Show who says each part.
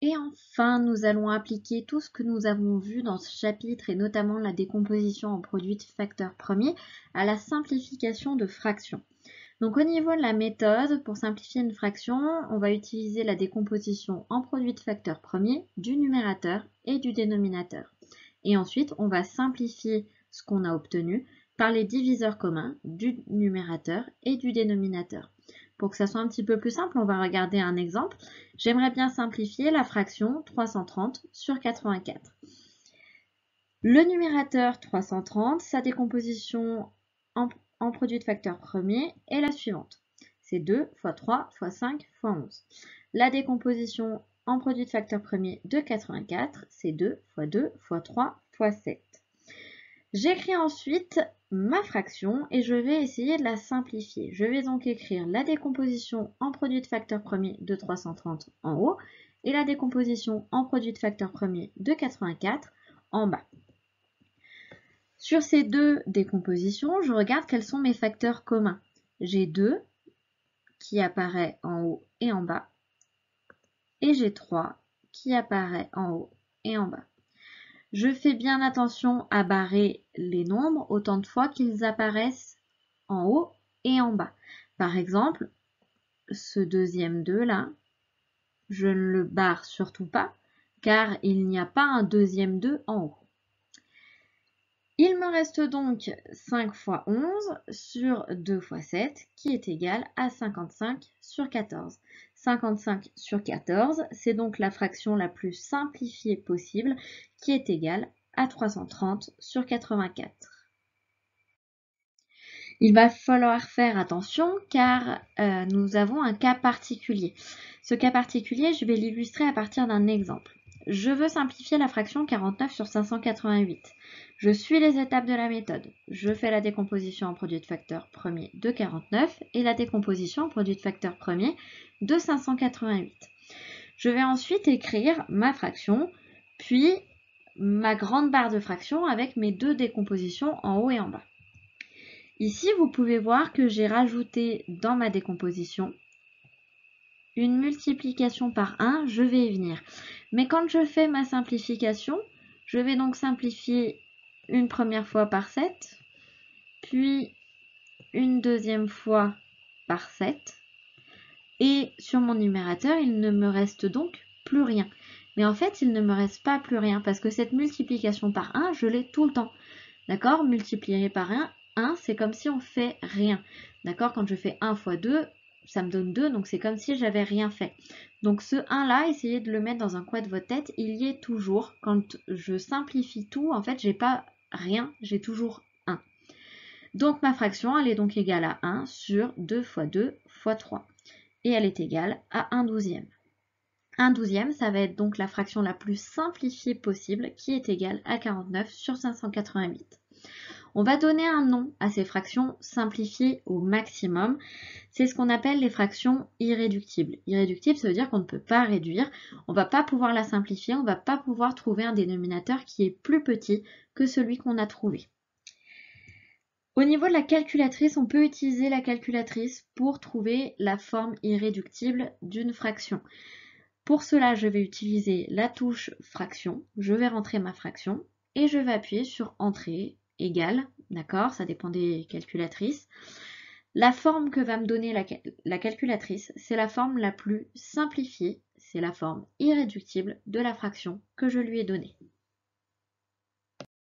Speaker 1: Et enfin, nous allons appliquer tout ce que nous avons vu dans ce chapitre et notamment la décomposition en produits de facteurs premiers à la simplification de fractions. Donc au niveau de la méthode, pour simplifier une fraction, on va utiliser la décomposition en produits de facteurs premiers du numérateur et du dénominateur. Et ensuite, on va simplifier ce qu'on a obtenu par les diviseurs communs du numérateur et du dénominateur. Pour que ça soit un petit peu plus simple, on va regarder un exemple. J'aimerais bien simplifier la fraction 330 sur 84. Le numérateur 330, sa décomposition en produit de facteurs premiers est la suivante. C'est 2 fois 3 fois 5 fois 11. La décomposition en produit de facteurs premiers de 84, c'est 2 fois 2 fois 3 fois 7. J'écris ensuite ma fraction et je vais essayer de la simplifier. Je vais donc écrire la décomposition en produit de facteurs premiers de 330 en haut et la décomposition en produit de facteurs premiers de 84 en bas. Sur ces deux décompositions, je regarde quels sont mes facteurs communs. J'ai 2 qui apparaît en haut et en bas et j'ai 3 qui apparaît en haut et en bas. Je fais bien attention à barrer les nombres autant de fois qu'ils apparaissent en haut et en bas. Par exemple, ce deuxième 2 là, je ne le barre surtout pas car il n'y a pas un deuxième 2 en haut. Il me reste donc 5 fois 11 sur 2 fois 7 qui est égal à 55 sur 14. 55 sur 14, c'est donc la fraction la plus simplifiée possible qui est égale à 330 sur 84. Il va falloir faire attention car nous avons un cas particulier. Ce cas particulier, je vais l'illustrer à partir d'un exemple. Je veux simplifier la fraction 49 sur 588. Je suis les étapes de la méthode. Je fais la décomposition en produit de facteurs premiers de 49 et la décomposition en produit de facteurs premiers de 588. Je vais ensuite écrire ma fraction, puis ma grande barre de fraction avec mes deux décompositions en haut et en bas. Ici, vous pouvez voir que j'ai rajouté dans ma décomposition une multiplication par 1, je vais y venir. Mais quand je fais ma simplification, je vais donc simplifier une première fois par 7, puis une deuxième fois par 7. Et sur mon numérateur, il ne me reste donc plus rien. Mais en fait, il ne me reste pas plus rien parce que cette multiplication par 1, je l'ai tout le temps. D'accord? Multiplier par 1, c'est comme si on fait rien. D'accord? Quand je fais 1 fois 2, ça me donne 2, donc c'est comme si j'avais rien fait. Donc ce 1 là, essayez de le mettre dans un coin de votre tête, il y est toujours. Quand je simplifie tout, en fait, j'ai pas rien, j'ai toujours 1. Donc ma fraction, elle est donc égale à 1 sur 2 fois 2 fois 3. Et elle est égale à 1 douzième. 1 douzième, ça va être donc la fraction la plus simplifiée possible, qui est égale à 49 sur 588. On va donner un nom à ces fractions simplifiées au maximum. C'est ce qu'on appelle les fractions irréductibles. Irréductible, ça veut dire qu'on ne peut pas réduire. On ne va pas pouvoir la simplifier, on ne va pas pouvoir trouver un dénominateur qui est plus petit que celui qu'on a trouvé. Au niveau de la calculatrice, on peut utiliser la calculatrice pour trouver la forme irréductible d'une fraction. Pour cela, je vais utiliser la touche fraction. Je vais rentrer ma fraction et je vais appuyer sur entrée égale, d'accord, ça dépend des calculatrices. La forme que va me donner la calculatrice, c'est la forme la plus simplifiée, c'est la forme irréductible de la fraction que je lui ai donnée.